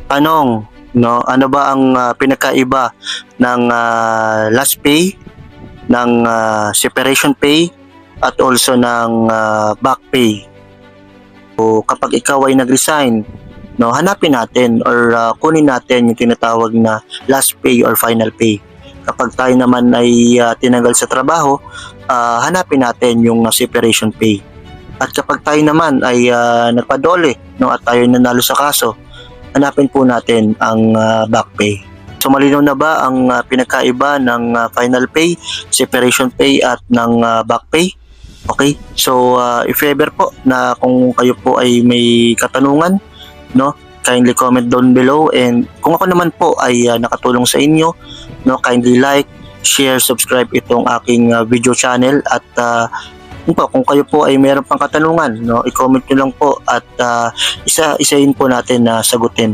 Tanong, no, ano ba ang pinakaiba ng last pay, ng separation pay, at also ng back pay? So, kapag ikaw ay nag-resign, no, hanapin natin or kunin natin yung tinatawag na last pay or final pay. Kapag tayo naman ay tinanggal sa trabaho, hanapin natin yung separation pay. At kapag tayo naman ay nagpadole, no, at tayo nanalo sa kaso, hanapin po natin ang back pay. So malinaw na ba ang pinakaiba ng final pay, separation pay at ng back pay? Okay? So if ever po na kung kayo po ay may katanungan, no, kindly comment down below, and kung ako naman po ay nakatulong sa inyo, no, kindly like, share, subscribe itong aking video channel, at kung kayo po ay meron pang katanungan, no, i-comment nyo lang po at isa-isahin po natin na sagutin.